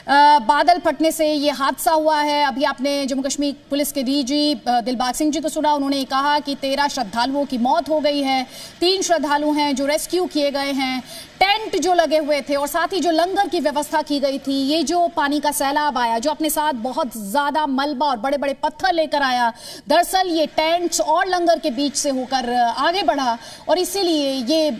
बादल फटने से ये हादसा हुआ है। अभी आपने जम्मू कश्मीर पुलिस के डीजी दिलबाग सिंह जी को सुना। उन्होंने कहा कि 13 श्रद्धालुओं की मौत हो गई है, 3 श्रद्धालु हैं जो रेस्क्यू किए गए हैं। टेंट जो लगे हुए थे और साथ ही जो लंगर की व्यवस्था की गई थी, ये जो पानी का सैलाब आया जो अपने साथ बहुत ज्यादा मलबा और बड़े बड़े पत्थर लेकर आया, दरअसल ये टेंट्स और लंगर के बीच से होकर आगे बढ़ा और इसीलिए ये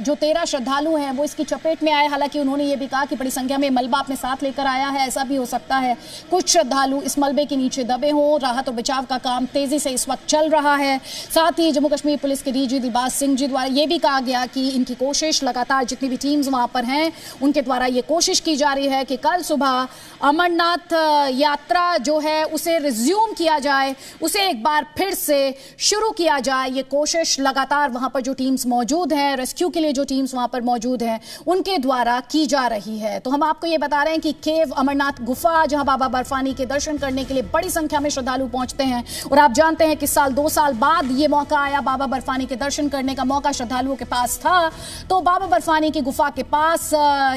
जो 13 श्रद्धालु हैं वो इसकी चपेट में आए। हालांकि उन्होंने ये भी कहा कि बड़ी संख्या में मलबा अपने साथ लेकर आया है, ऐसा भी हो सकता है कुछ श्रद्धालु इस मलबे के नीचे दबे हों। राहत और बचाव का काम तेजी से इस वक्त चल रहा है। साथ ही जम्मू कश्मीर पुलिस के डीजी दिलबाग सिंह जी द्वारा ये भी कहा गया कि इनकी कोशिश लगातार, जितनी भी टीम्स वहां पर हैं उनके द्वारा ये कोशिश की जा रही है कि कल सुबह अमरनाथ यात्रा जो है उसे रिज्यूम किया जाए, उसे एक बार फिर से शुरू किया जाए। ये कोशिश लगातार वहां पर जो टीम्स मौजूद हैं, रेस्क्यू के लिए जो टीम्स वहां पर मौजूद हैं, उनके द्वारा की जा रही है। तो हम आपको ये बता रहे हैं कि केव अमरनाथ गुफा, जहां बाबा बर्फानी के दर्शन करने के लिए बड़ी संख्या में श्रद्धालु पहुंचते हैं और आप जानते हैं कि 2 साल बाद ये मौका आया, बाबा बर्फानी के दर्शन करने का मौका श्रद्धालुओं के पास था। तो बाबा बर्फानी की गुफा के पास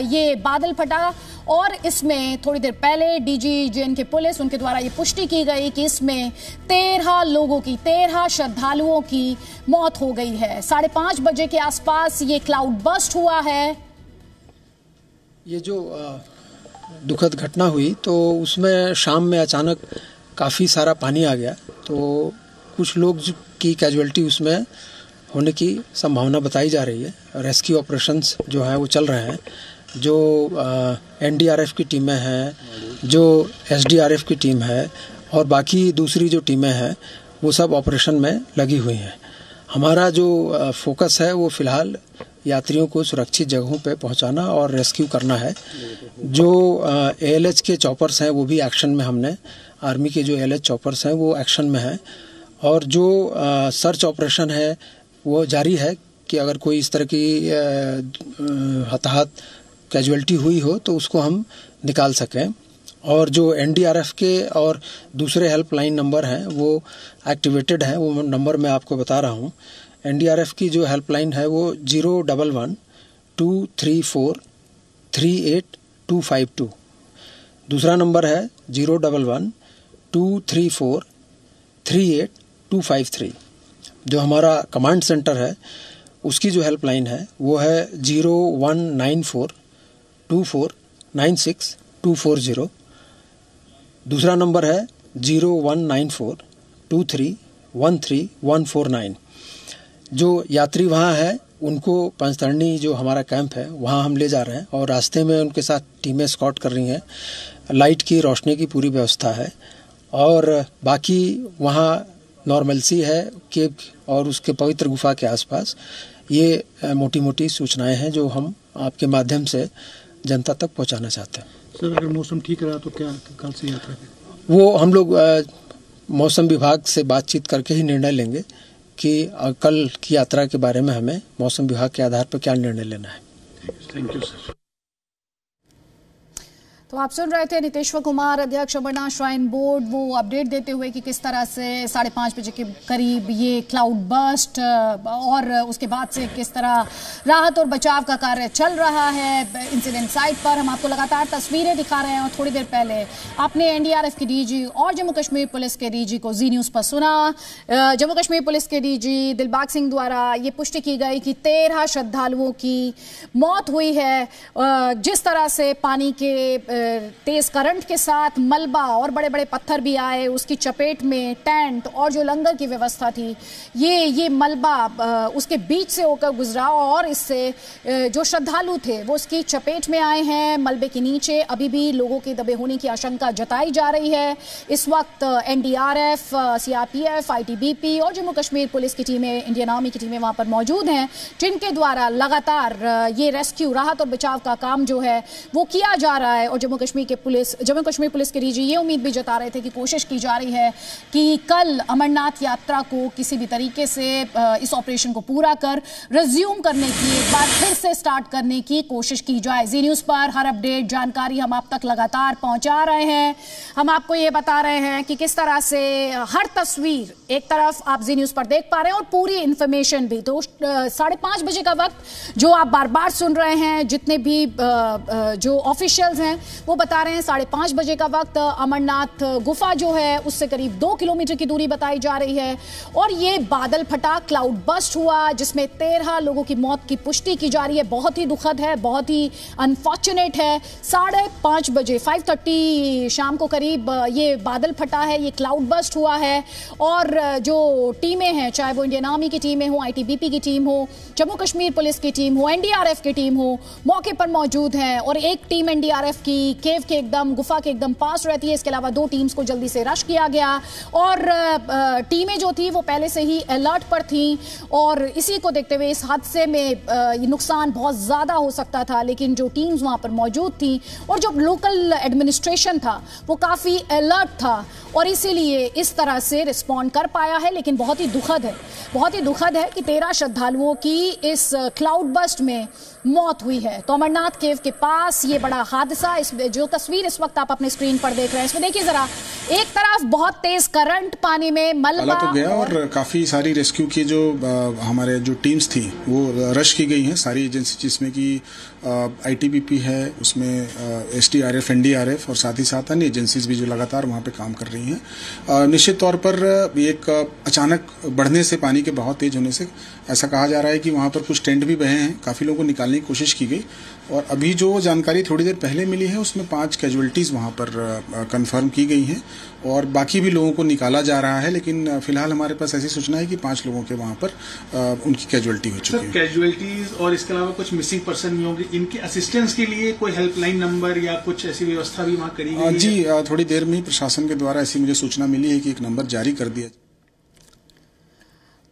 ये बादल फटा और इसमें थोड़ी देर पहले डीजी जे.एंड.के पुलिस, उनके द्वारा ये पुष्टि की गई कि इसमें 13 लोगों की, 13 श्रद्धालुओं की मौत हो गई है। 5:30 बजे के आसपास ये क्लाउड बस्ट हुआ है। ये जो दुखद घटना हुई तो उसमें शाम में अचानक काफ़ी सारा पानी आ गया, तो कुछ लोग की कैजुअल्टी उसमें होने की संभावना बताई जा रही है। रेस्क्यू ऑपरेशंस जो है वो चल रहे हैं, जो एनडीआरएफ की टीमें हैं, जो एसडीआरएफ की टीम है और बाकी दूसरी जो टीमें हैं वो सब ऑपरेशन में लगी हुई हैं। हमारा जो फोकस है वो फिलहाल यात्रियों को सुरक्षित जगहों पे पहुंचाना और रेस्क्यू करना है। जो एएलएच के चॉपर्स हैं वो भी एक्शन में, हमने आर्मी के जो एएलएच चॉपर्स हैं वो एक्शन में हैं और जो सर्च ऑपरेशन है वो जारी है कि अगर कोई इस तरह की हताहत कैजुअल्टी हुई हो तो उसको हम निकाल सकें। और जो एनडीआरएफ के और दूसरे हेल्पलाइन नंबर हैं वो एक्टिवेटेड हैं, वो नंबर मैं आपको बता रहा हूँ। एनडीआरएफ की जो हेल्पलाइन है वो 011-234-38252। दूसरा नंबर है 011-234-38253। जो हमारा कमांड सेंटर है उसकी जो हेल्पलाइन है वो है 0194-2496-240। दूसरा नंबर है 0194-2313-149। जो यात्री वहाँ है उनको पंचतरणी जो हमारा कैंप है वहाँ हम ले जा रहे हैं और रास्ते में उनके साथ टीमें स्कॉट कर रही हैं। लाइट की, रोशनी की पूरी व्यवस्था है और बाकी वहाँ नॉर्मलसी है केव और उसके पवित्र गुफा के आसपास। ये मोटी मोटी सूचनाएं हैं जो हम आपके माध्यम से जनता तक पहुंचाना चाहते हैं। सर, अगर मौसम ठीक रहा तो क्या कल से यात्रा है? वो हम लोग मौसम विभाग से बातचीत करके ही निर्णय लेंगे कि कल की यात्रा के बारे में हमें मौसम विभाग के आधार पर क्या निर्णय लेना है। Thank you sir. तो आप सुन रहे थे नीतेश्वर कुमार, अध्यक्ष अमरनाथ श्राइन बोर्ड, वो अपडेट देते हुए कि किस तरह से 5:30 बजे के करीब ये क्लाउड बस्ट और उसके बाद से किस तरह राहत और बचाव का कार्य चल रहा है इंसिडेंट साइट पर। हम आपको लगातार तस्वीरें दिखा रहे हैं और थोड़ी देर पहले आपने एनडीआरएफ के डीजी और जम्मू कश्मीर पुलिस के डीजी को जी न्यूज़ पर सुना। जम्मू कश्मीर पुलिस के डीजी दिलबाग सिंह द्वारा ये पुष्टि की गई कि 13 श्रद्धालुओं की मौत हुई है। जिस तरह से पानी के तेज करंट के साथ मलबा और बड़े बड़े पत्थर भी आए, उसकी चपेट में टेंट और जो लंगर की व्यवस्था थी, ये मलबा उसके बीच से होकर गुजरा और इससे जो श्रद्धालु थे वो उसकी चपेट में आए हैं। मलबे के नीचे अभी भी लोगों के दबे होने की आशंका जताई जा रही है। इस वक्त एनडीआरएफ, सीआरपीएफ, आईटीबीपी और जम्मू कश्मीर पुलिस की टीमें, इंडियन आर्मी की टीमें वहां पर मौजूद हैं, जिनके द्वारा लगातार ये रेस्क्यू, राहत और बचाव का काम जो है वो किया जा रहा है। और जम्मू कश्मीर पुलिस के डीजी ये उम्मीद भी जता रहे थे कि कोशिश की जा रही है कि कल अमरनाथ यात्रा को किसी भी तरीके से इस ऑपरेशन को पूरा कर रिज्यूम करने की, एक बार फिर से स्टार्ट करने की कोशिश की जाए। जी न्यूज़ पर हर अपडेट, जानकारी हम आप तक लगातार पहुंचा रहे हैं। हम आपको ये बता रहे हैं कि किस तरह से हर तस्वीर एक तरफ आप जी न्यूज़ पर देख पा रहे हैं और पूरी इंफॉर्मेशन भी। तो 5:30 बजे का वक्त जो आप बार बार सुन रहे हैं, जितने भी जो ऑफिशियल्स हैं वो बता रहे हैं 5:30 बजे का वक्त, अमरनाथ गुफा जो है उससे करीब 2 किलोमीटर की दूरी बताई जा रही है और ये बादल फटा, क्लाउड बस्ट हुआ जिसमें 13 लोगों की मौत की पुष्टि की जा रही है। बहुत ही दुखद है, बहुत ही अनफॉर्चुनेट है। 5:30 बजे 5:30 शाम को करीब ये बादल फटा है, ये क्लाउड बस्ट हुआ है और जो टीमें हैं, चाहे वो इंडियन आर्मी की टीमें हो, ITBP की टीम हो, जम्मू कश्मीर पुलिस की टीम हो, NDRF की टीम हो, मौके पर मौजूद हैं और एक टीम NDRF की केव के एकदम गुफा के एकदम पास रहती है। इसके अलावा 2 टीम्स को जल्दी से रश किया गया और टीमें जो थी वो पहले से ही अलर्ट पर थी और इसी को देखते हुए इस हादसे में नुकसान बहुत ज़्यादा हो सकता था, लेकिन जो टीम्स वहाँ पर मौजूद थी और जो लोकल एडमिनिस्ट्रेशन था वो काफ़ी अलर्ट था और इसीलिए इस तरह से रिस्पॉन्ड कर पाया है। लेकिन बहुत ही दुखद है, बहुत ही दुखद है कि 13 श्रद्धालुओं की इस क्लाउड बस्ट में मौत हुई है। तो अमरनाथ केव के पास ये बड़ा हादसा, इस जो तस्वीर इस वक्त आप अपने स्क्रीन पर देख रहे हैं, इसमें देखिए जरा, एक तरफ बहुत तेज करंट, पानी में मलबा तो गया और काफी सारी रेस्क्यू की जो हमारे जो टीम्स थी वो रश की गई हैं, सारी एजेंसी, जिसमें कि ITBP है, उसमें SDRF, NDRF और साथ ही साथ अन्य एजेंसीज भी जो लगातार वहाँ पे काम कर रही हैं। निश्चित तौर पर एक अचानक बढ़ने से, पानी के बहुत तेज होने से ऐसा कहा जा रहा है कि वहाँ पर कुछ टेंट भी बहे हैं, काफ़ी लोगों को निकालने की कोशिश की गई और अभी जो जानकारी थोड़ी देर पहले मिली है उसमें 5 कैजुअलिटीज़ वहाँ पर कंफर्म की गई हैं और बाकी भी लोगों को निकाला जा रहा है। लेकिन फिलहाल हमारे पास ऐसी सूचना है कि 5 लोगों के वहाँ पर उनकी कैजुअलिटी हो चुकी है। कैजुअलिटीज और इसके अलावा कुछ मिसिंग पर्सन भी होंगे, इनके असिस्टेंस के लिए कोई हेल्पलाइन नंबर या कुछ ऐसी व्यवस्था भी वहाँ करी गई है? जी, थोड़ी देर में ही प्रशासन के द्वारा ऐसी मुझे सूचना मिली है कि एक नंबर जारी कर दिया।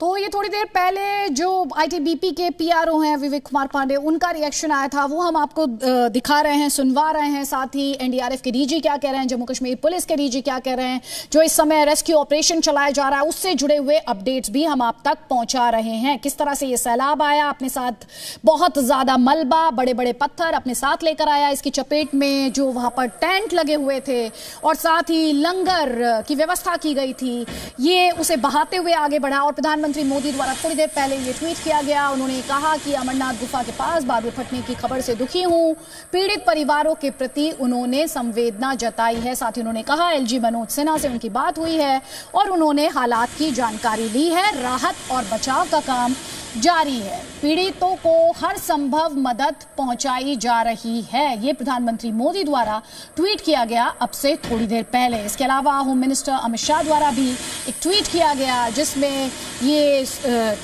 तो ये थोड़ी देर पहले जो ITBP के PRO हैं विवेक कुमार पांडे, उनका रिएक्शन आया था, वो हम आपको दिखा रहे हैं, सुनवा रहे हैं। साथ ही NDRF के DG क्या कह रहे हैं, जम्मू कश्मीर पुलिस के DG क्या कह रहे हैं, जो इस समय रेस्क्यू ऑपरेशन चलाया जा रहा है उससे जुड़े हुए अपडेट्स भी हम आप तक पहुंचा रहे हैं। किस तरह से ये सैलाब आया, अपने साथ बहुत ज्यादा मलबा, बड़े बड़े पत्थर अपने साथ लेकर आया, इसकी चपेट में जो वहां पर टेंट लगे हुए थे और साथ ही लंगर की व्यवस्था की गई थी, ये उसे बहाते हुए आगे बढ़ा। और प्रधानमंत्री मोदी द्वारा थोड़ी देर पहले ये ट्वीट किया गया, उन्होंने कहा कि अमरनाथ गुफा के पास बादल फटने की खबर से दुखी हूं, पीड़ित परिवारों के प्रति उन्होंने संवेदना जताई है। साथ ही उन्होंने कहा LG मनोज सिन्हा से उनकी बात हुई है और उन्होंने हालात की जानकारी ली है, राहत और बचाव का काम जारी है, पीड़ितों को हर संभव मदद पहुंचाई जा रही है। ये प्रधानमंत्री मोदी द्वारा ट्वीट किया गया अब से थोड़ी देर पहले। इसके अलावा होम मिनिस्टर अमित शाह द्वारा भी एक ट्वीट किया गया जिसमें ये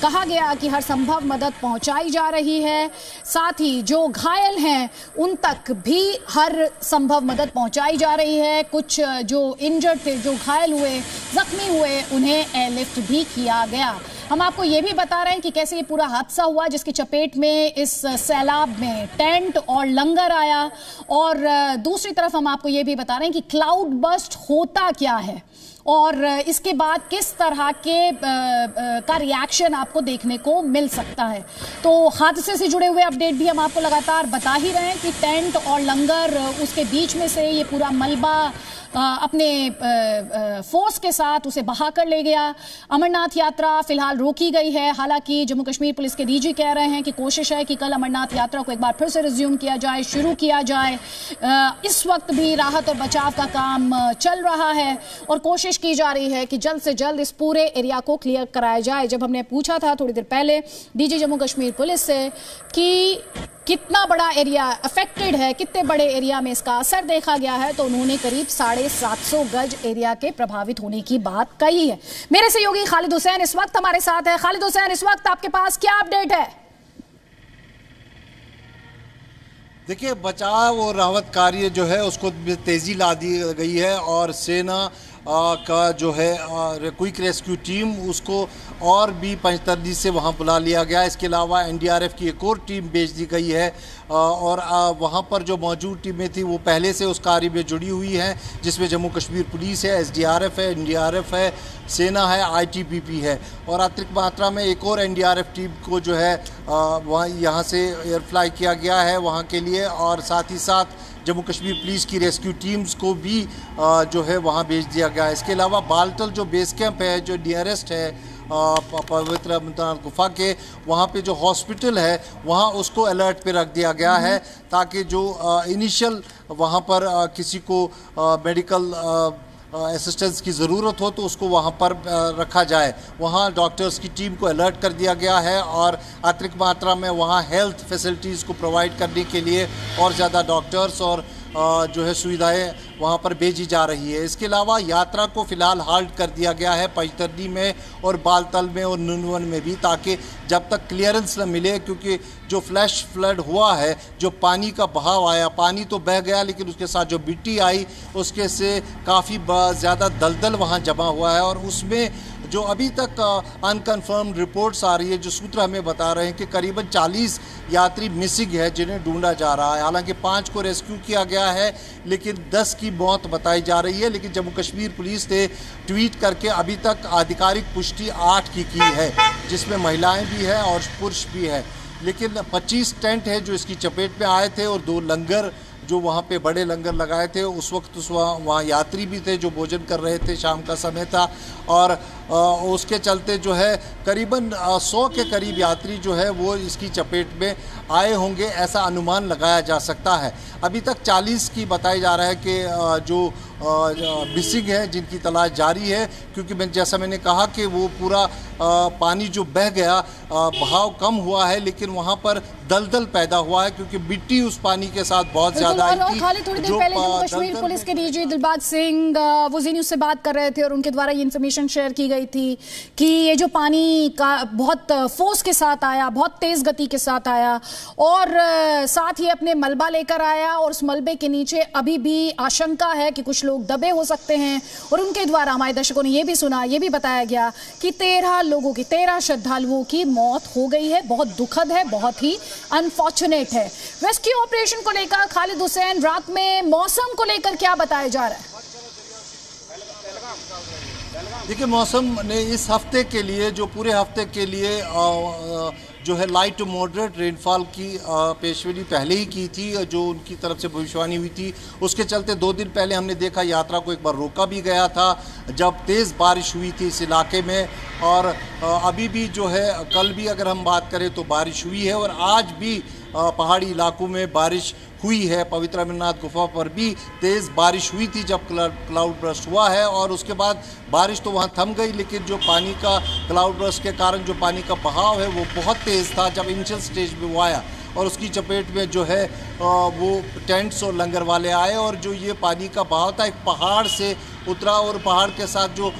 कहा गया कि हर संभव मदद पहुंचाई जा रही है, साथ ही जो घायल हैं उन तक भी हर संभव मदद पहुंचाई जा रही है। कुछ जो इंजर्ड थे, जो घायल हुए, जख्मी हुए, उन्हें एयरलिफ्ट भी किया गया। हम आपको ये भी बता रहे हैं कि कैसे ये पूरा हादसा हुआ जिसकी चपेट में इस सैलाब में टेंट और लंगर आया और दूसरी तरफ हम आपको ये भी बता रहे हैं कि क्लाउड बस्ट होता क्या है और इसके बाद किस तरह के का रिएक्शन आपको देखने को मिल सकता है। तो हादसे से जुड़े हुए अपडेट भी हम आपको लगातार बता ही रहे हैं कि टेंट और लंगर, उसके बीच में से ये पूरा मलबा अपने फोर्स के साथ उसे बहा कर ले गया। अमरनाथ यात्रा फिलहाल रोकी गई है, हालांकि जम्मू कश्मीर पुलिस के DG कह रहे हैं कि कोशिश है कि कल अमरनाथ यात्रा को एक बार फिर से रिज्यूम किया जाए, शुरू किया जाए। इस वक्त भी राहत और बचाव का काम चल रहा है और कोशिश की जा रही है कि जल्द से जल्द इस पूरे एरिया को क्लियर कराया जाए। जब हमने पूछा था थोड़ी देर पहले DG जम्मू कश्मीर पुलिस से कि कितना बड़ा एरिया अफेक्टेड है, कितने बड़े एरिया में इसका असर देखा गया है, तो उन्होंने करीब 750 गज एरिया के प्रभावित होने की बात कही है। मेरे सहयोगी खालिद हुसैन इस वक्त हमारे साथ है। खालिद हुसैन, इस वक्त आपके पास क्या अपडेट है? देखिए, बचाव और राहत कार्य जो है उसको तेजी ला दी गई है और सेना का जो है क्विक रेस्क्यू टीम उसको और भी पंजतर्जी से वहाँ बुला लिया गया। इसके अलावा NDRF की एक और टीम भेज दी गई है और वहाँ पर जो मौजूद टीमें थी वो पहले से उस कार्य में जुड़ी हुई हैं, जिसमें जम्मू कश्मीर पुलिस है, SDRF है, NDRF है, सेना है, ITBP है और अतिरिक्त मात्रा में एक और NDRF टीम को जो है वहाँ यहाँ से एयर फ्लाई किया गया है वहाँ के लिए। और साथ ही साथ जम्मू कश्मीर पुलिस की रेस्क्यू टीम्स को भी जो है वहाँ भेज दिया गया है। इसके अलावा बालटल जो बेस कैंप है, जो नियरेस्ट है पवित्र अमरनाथ गुफा के, वहाँ पे जो हॉस्पिटल है वहाँ उसको अलर्ट पे रख दिया गया है, ताकि जो इनिशियल वहाँ पर किसी को मेडिकल असिस्टेंस की ज़रूरत हो तो उसको वहाँ पर रखा जाए। वहाँ डॉक्टर्स की टीम को अलर्ट कर दिया गया है और अतिरिक्त मात्रा में वहाँ हेल्थ फैसिलिटीज़ को प्रोवाइड करने के लिए और ज़्यादा डॉक्टर्स और जो है सुविधाएं वहाँ पर भेजी जा रही है। इसके अलावा यात्रा को फ़िलहाल हाल्ट कर दिया गया है पैतरनी में और बालतल में और नुनवन में भी, ताकि जब तक क्लियरेंस न मिले, क्योंकि जो फ्लैश फ्लड हुआ है, जो पानी का बहाव आया, पानी तो बह गया लेकिन उसके साथ जो मिट्टी आई उसके से काफ़ी ज़्यादा दलदल वहाँ जमा हुआ है और उसमें जो अभी तक अनकन्फर्म्ड रिपोर्ट्स आ रही है, जो सूत्र हमें बता रहे हैं कि करीबन 40 यात्री मिसिंग है जिन्हें ढूंढा जा रहा है। हालांकि 5 को रेस्क्यू किया गया है लेकिन 10 की मौत बताई जा रही है, लेकिन जम्मू कश्मीर पुलिस ने ट्वीट करके अभी तक आधिकारिक पुष्टि 8 की है, जिसमें महिलाएं भी हैं और पुरुष भी हैं। लेकिन 25 टेंट है जो इसकी चपेट में आए थे और 2 लंगर जो वहाँ पे बड़े लंगर लगाए थे, उस वक्त वहाँ यात्री भी थे जो भोजन कर रहे थे, शाम का समय था और उसके चलते जो है करीबन 100 के करीब यात्री जो है वो इसकी चपेट में आए होंगे, ऐसा अनुमान लगाया जा सकता है। अभी तक 40 की बताया जा रहा है कि जो मिसिंग है जिनकी तलाश जारी है, क्योंकि जैसा मैंने कहा कि वो पूरा पानी जो बह गया, बहाव कम हुआ है लेकिन वहाँ पर दलदल पैदा हुआ है क्योंकि मिट्टी उस पानी के साथ बहुत ज़्यादा आई थी। थोड़ी देर पहले जम्मू कश्मीर पुलिस के डीजी दिलबाग सिंह वो जी न्यूज़ से बात कर रहे थे और उनके द्वारा ये इन्फॉर्मेशन शेयर की गई थी कि ये जो पानी का बहुत फोर्स के साथ आया, बहुत तेज गति के साथ आया और साथ ही अपने मलबा लेकर आया और उस मलबे के नीचे अभी भी आशंका है कि कुछ लोग दबे हो सकते हैं। और उनके द्वारा हमारे दर्शकों ने ये भी सुना, ये भी बताया गया कि 13 श्रद्धालुओं की मौत हो गई है। बहुत दुखद है, बहुत ही अनफॉर्चुनेट है। रेस्क्यू ऑपरेशन को लेकर खालिद हुसैन, रात में मौसम को लेकर क्या बताया जा रहा है? देखिए, मौसम ने इस हफ्ते के लिए, जो पूरे हफ्ते के लिए जो है लाइट टू मॉडरेट रेनफॉल की पेशगोई पहले ही की थी, जो उनकी तरफ से भविष्यवाणी हुई थी। उसके चलते 2 दिन पहले हमने देखा यात्रा को एक बार रोका भी गया था जब तेज़ बारिश हुई थी इस इलाके में। और अभी भी जो है कल भी अगर हम बात करें तो बारिश हुई है और आज भी पहाड़ी इलाकों में बारिश हुई है। पवित्र अमरनाथ गुफा पर भी तेज़ बारिश हुई थी जब क्लाउड बर्स्ट हुआ है और उसके बाद बारिश तो वहाँ थम गई, लेकिन जो पानी का क्लाउड बर्स्ट के कारण जो पानी का बहाव है वो बहुत तेज़ था जब इनिशियल स्टेज में वो आया और उसकी चपेट में जो है वो टेंट्स और लंगर वाले आए और जो ये पानी का बहाव था एक पहाड़ से उतरा और पहाड़ के साथ जो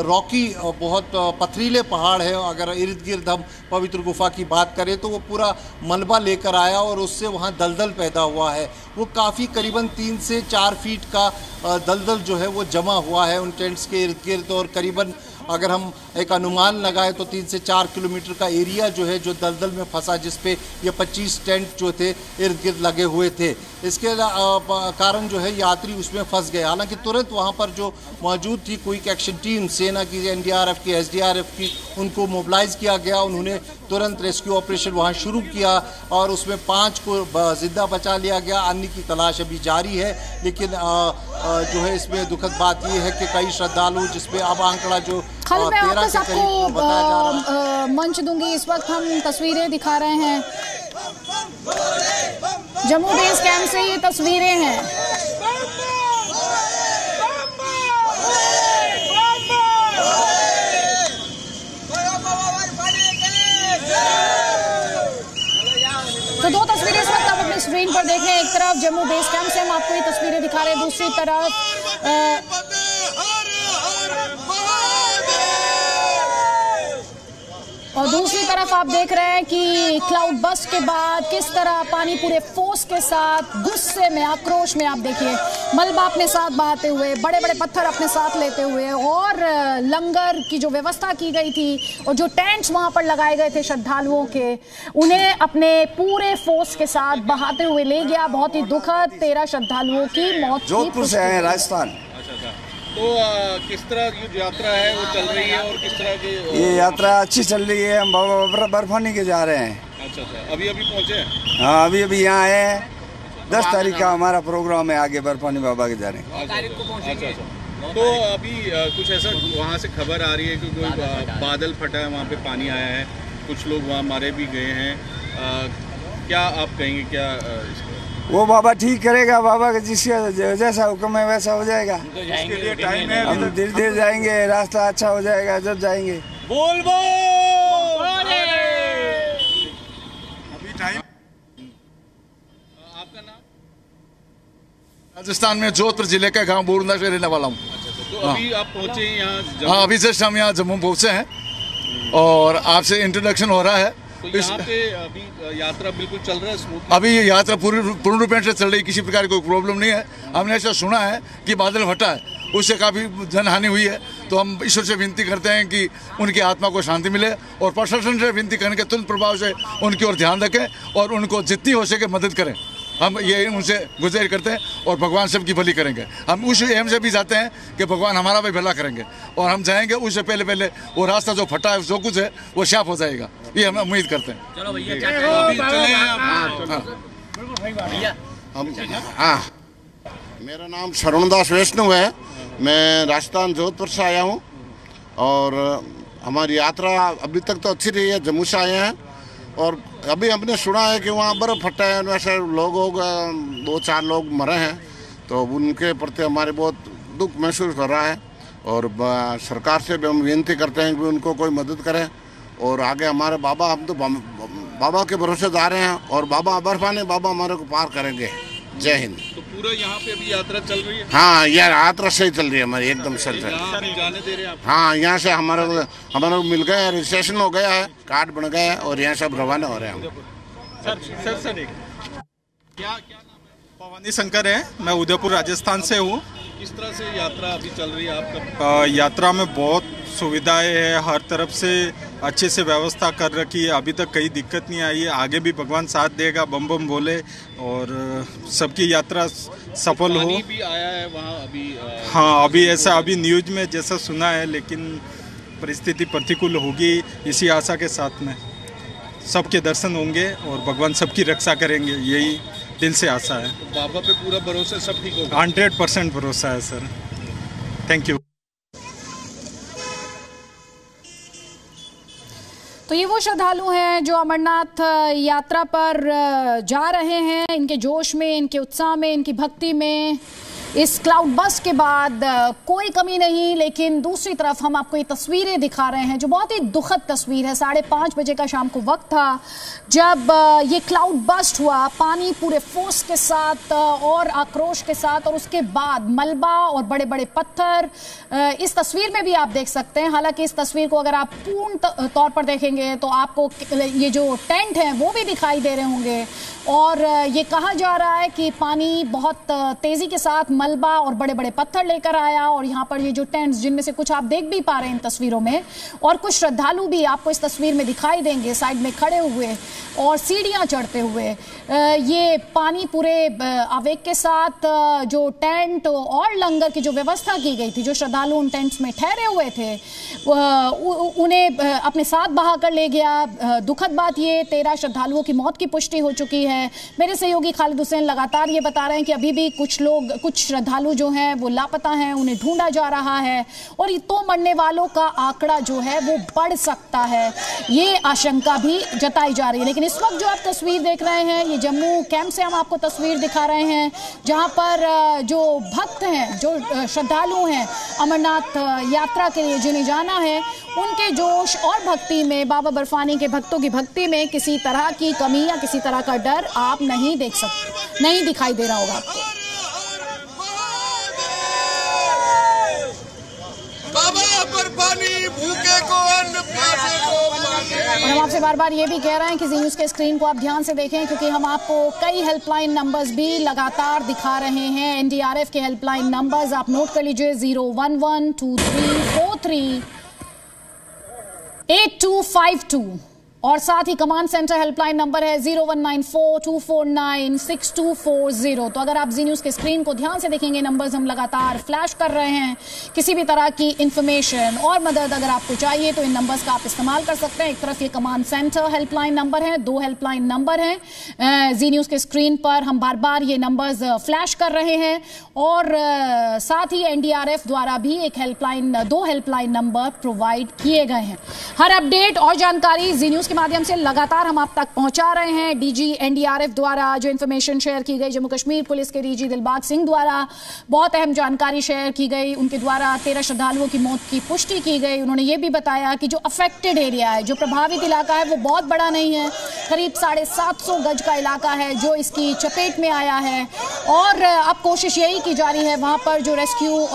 रॉकी बहुत पथरीले पहाड़ है, अगर इर्द गिर्द हम पवित्र गुफा की बात करें तो वो पूरा मलबा लेकर आया और उससे वहाँ दलदल पैदा हुआ है। वो काफ़ी करीबन 3 से 4 फीट का दलदल जो है वो जमा हुआ है उन टेंट्स के इर्द गिर्द और करीबन अगर हम एक अनुमान लगाएं तो 3 से 4 किलोमीटर का एरिया जो है जो दलदल में फंसा, जिस पे ये 25 टेंट जो थे इर्द गिर्द लगे हुए थे। इसके कारण जो है यात्री उसमें फंस गए। हालांकि तुरंत वहाँ पर जो मौजूद थी क्विक एक्शन टीम, सेना की, एनडीआरएफ की, एसडीआरएफ की, उनको मोबिलाइज किया गया। उन्होंने तुरंत रेस्क्यू ऑपरेशन वहाँ शुरू किया और उसमें 5 को जिंदा बचा लिया गया। अन्य की तलाश अभी जारी है, लेकिन जो है इसमें दुखद बात यह है कि कई श्रद्धालु, जिसमें अब आंकड़ा जो 13 के करीब बताया जा रहा है। मंच दूंगी, इस वक्त हम तस्वीरें दिखा रहे हैं जम्मू बेस कैंप से, ये तस्वीरें हैं। तो 2 तस्वीरें इस वक्त आप अपनी स्क्रीन पर देख रहे हैं। एक तरफ जम्मू बेस कैंप से हम आपको ये तस्वीरें दिखा रहे हैं, दूसरी तरफ और दूसरी तरफ आप देख रहे हैं कि क्लाउड बस्ट के बाद किस तरह पानी पूरे फोर्स के साथ, गुस्से में, आक्रोश में, आप देखिए मलबा अपने साथ बहाते हुए, बड़े बड़े पत्थर अपने साथ लेते हुए और लंगर की जो व्यवस्था की गई थी और जो टेंट्स वहां पर लगाए गए थे श्रद्धालुओं के, उन्हें अपने पूरे फोर्स के साथ बहाते हुए ले गया। बहुत ही दुखद, 13 श्रद्धालुओं की मौत। जोधपुर से है, राजस्थान। तो किस तरह की यात्रा है वो चल रही है और किस तरह की? ये यात्रा अच्छी चल रही है। हम बाबा बर्फानी के जा रहे हैं। अच्छा, अभी पहुंचे हैं? हाँ, अभी यहाँ आए हैं। 10 तारीख का हमारा प्रोग्राम है आगे बर्फानी बाबा के जाने। तो अभी कुछ ऐसा वहाँ से खबर आ रही है कि कोई बादल फटा है, वहाँ पे पानी आया है, कुछ लोग वहाँ मारे भी गए हैं। क्या आप कहेंगे क्या इसको? वो बाबा ठीक करेगा, बाबा का जिसका जैसा हुक्म है वैसा हो जाएगा। इसके लिए टाइम है, हम धीरे धीरे जाएंगे, रास्ता अच्छा हो जाएगा जब जाएंगे। बोल अभी टाइम। आपका नाम? राजस्थान में जोधपुर जिले का गांव बोरंदा से रहने वाला हूँ। तो अभी आप पहुँचे यहाँ? हाँ, अभी जस्ट हम यहाँ जम्मू पहुँचे हैं और आपसे इंट्रोडक्शन हो रहा है। तो यहाँ पे अभी यात्रा बिल्कुल चल रहा है स्मूथ? अभी ये यात्रा पूर्ण रूप से चल रही, किसी प्रकार की कोई प्रॉब्लम नहीं है। हमने ऐसा सुना है कि बादल फटा है, उससे काफ़ी जनहानि हुई है, तो हम ईश्वर से विनती करते हैं कि उनकी आत्मा को शांति मिले और प्रशासन से विनती करें कि तुरंत प्रभाव से उनकी ओर ध्यान रखें और उनको जितनी हो सके मदद करें। हम ये उनसे गुजारिश करते हैं और भगवान सबकी भली करेंगे। हम उस एम से भी जाते हैं कि भगवान हमारा भी भला करेंगे और हम जाएंगे उससे पहले वो रास्ता जो फटा है जो कुछ है वो साफ हो जाएगा, ये हम उम्मीद करते हैं। चलो भैया, मेरा नाम शरणदास वैष्णव है, मैं राजस्थान जोधपुर से आया हूँ और हमारी यात्रा अभी तक तो अच्छी रही है। जम्मू से आए हैं और अभी हमने सुना है कि वहाँ बर्फ़ फटा है, वैसे लोगों 2-4 लोग मरे हैं, तो उनके प्रति हमारे बहुत दुख महसूस कर रहा है और सरकार से भी हम विनती करते हैं कि उनको कोई मदद करें और आगे हमारे बाबा, हम तो बाबा के भरोसे जा रहे हैं और बाबा बर्फानी बाबा हमारे को पार करेंगे। जय हिंद। तो पूरा यहाँ पे अभी यात्रा चल रही है? हाँ, यह यात्रा सही चल रही है हमारी, एकदम सही चल रही है। जाने दे रहे हैं आप? हाँ, यहाँ से हमारा को मिल गया है, रजिस्ट्रेशन हो गया है, कार्ड बन गया है और यहाँ सब रवाना हो रहे हैं हम। सर क्या नाम है? पवनी शंकर है, मैं उदयपुर राजस्थान से हूँ। किस तरह से यात्रा अभी चल रही है आपका? यात्रा में बहुत सुविधाएं है, हर तरफ से अच्छे से व्यवस्था कर रखी है, अभी तक कहीं दिक्कत नहीं आई है। आगे भी भगवान साथ देगा, बम बम बोले और सबकी यात्रा सफल हो। पानी भी आया है वहाँ अभी? हाँ, अभी ऐसा अभी न्यूज में जैसा सुना है, लेकिन परिस्थिति प्रतिकूल होगी, इसी आशा के साथ में सबके दर्शन होंगे और भगवान सबकी रक्षा करेंगे, यही दिल से आशा है। तो बाबा पे पूरा भरोसा, सब ठीक होगा? 100% भरोसा है सर। Thank you. तो ये वो श्रद्धालु हैं जो अमरनाथ यात्रा पर जा रहे हैं। इनके जोश में, इनके उत्साह में, इनकी भक्ति में इस क्लाउड बस्ट के बाद कोई कमी नहीं। लेकिन दूसरी तरफ हम आपको ये तस्वीरें दिखा रहे हैं जो बहुत ही दुखद तस्वीर है। 5:30 बजे का शाम को वक्त था जब ये क्लाउड बस्ट हुआ, पानी पूरे फोर्स के साथ और आक्रोश के साथ, और उसके बाद मलबा और बड़े बड़े पत्थर इस तस्वीर में भी आप देख सकते हैं। हालांकि इस तस्वीर को अगर आप पूर्ण तौर पर देखेंगे तो आपको ये जो टेंट हैं वो भी दिखाई दे रहे होंगे और ये कहा जा रहा है कि पानी बहुत तेजी के साथ मलबा और बड़े बड़े पत्थर लेकर आया और यहाँ पर ये जो टेंट्स, जिनमें से कुछ आप देख भी पा रहे हैं इन तस्वीरों में, और कुछ श्रद्धालु भी आपको इस तस्वीर में दिखाई देंगे साइड में खड़े हुए और सीढ़ियाँ चढ़ते हुए। ये पानी पूरे आवेग के साथ जो टेंट और लंगर की जो व्यवस्था की गई थी, जो श्रद्धालु उन टेंट्स में ठहरे हुए थे, उन्हें अपने साथ बहा कर ले गया। दुखद बात ये 13 श्रद्धालुओं की मौत की पुष्टि हो चुकी है। मेरे सहयोगी खालिद हुसैन लगातार ये बता रहे हैं कि अभी भी कुछ श्रद्धालु जो हैं वो लापता हैं, उन्हें ढूंढा जा रहा है और तो मरने वालों का आंकड़ा जो है वो बढ़ सकता है, ये आशंका भी जताई जा रही है। लेकिन इस वक्त जो आप तस्वीर देख रहे हैं, ये जम्मू कैंप से हम आपको तस्वीर दिखा रहे हैं जहां पर जो भक्त हैं, जो श्रद्धालु हैं अमरनाथ यात्रा के लिए जिन्हें जाना है, उनके जोश और भक्ति में, बाबा बर्फानी के भक्तों की भक्ति में किसी तरह की कमी या किसी तरह का डर आप नहीं देख सकते, नहीं दिखाई दे रहा होगा आपको। बाबा बर्फानी भूखे को अन्न, प्यासे को पानी। और हम आपसे बार बार ये भी कह रहे हैं कि जी न्यूज़ के स्क्रीन को आप ध्यान से देखें, क्योंकि हम आपको कई हेल्पलाइन नंबर्स भी लगातार दिखा रहे हैं। एनडीआरएफ के हेल्पलाइन नंबर्स आप नोट कर लीजिए, 0112343 8252 और साथ ही कमांड सेंटर हेल्पलाइन नंबर है 0194249624 तो अगर आप जी न्यूज के स्क्रीन को ध्यान से देखेंगे, नंबर्स हम लगातार फ्लैश कर रहे हैं। किसी भी तरह की इंफॉर्मेशन और मदद अगर आपको चाहिए तो इन नंबर्स का आप इस्तेमाल कर सकते हैं। एक तरफ ये कमांड सेंटर हेल्पलाइन नंबर है, 2 हेल्पलाइन नंबर हैं जी न्यूज के स्क्रीन पर, हम बार बार ये नंबर्स फ्लैश कर रहे हैं। और साथ ही एनडीआरएफ द्वारा भी एक हेल्पलाइन 2 हेल्पलाइन नंबर प्रोवाइड किए गए हैं। हर अपडेट और जानकारी जी न्यूज के माध्यम से लगातार हम आप तक पहुंचा रहे हैं। डीजी एनडीआरएफ द्वारा जो इंफॉर्मेशन शेयर की गई, जम्मू कश्मीर पुलिस के डीजी दिलबाग सिंह द्वारा बहुत अहम जानकारी शेयर की गई। उनके द्वारा 13 श्रद्धालुओं की मौत की पुष्टि की गई। उन्होंने ये भी बताया कि जो अफेक्टेड एरिया है, जो प्रभावित इलाका है, वो बहुत बड़ा नहीं है, करीब 750 गज का इलाका है जो इसकी चपेट में आया है। और अब कोशिश यही की जा रही है, वहां पर जो रेस्क्यू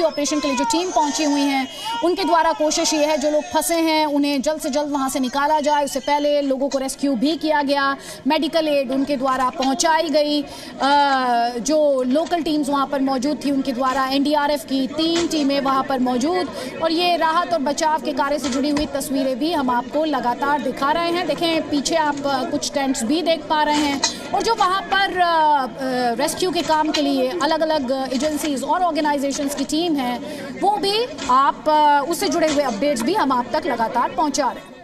ऑपरेशन के लिए जो टीम पहुंची हुई है, उनके द्वारा कोशिश ये है जो लोग फंसे हैं उन्हें जल्द से जल्द वहां से निकाला जाए। उससे पहले लोगों को रेस्क्यू भी किया गया, मेडिकल एड उनके द्वारा पहुंचाई गई। जो लोकल टीम्स वहां पर मौजूद थी उनके द्वारा एनडीआरएफ की 3 टीमें वहां पर मौजूद, और ये राहत और बचाव के कार्य से जुड़ी हुई तस्वीरें भी हम आपको लगातार दिखा रहे हैं। देखें पीछे आप कुछ टेंट्स भी देख पा रहे हैं, और जो वहां पर रेस्क्यू के काम के लिए अलग अलग एजेंसीज और ऑर्गेनाइजेशंस की टीम है, वो भी आप उससे जुड़े हुए अपडेट्स भी हम आप तक लगातार पहुंचा रहे हैं।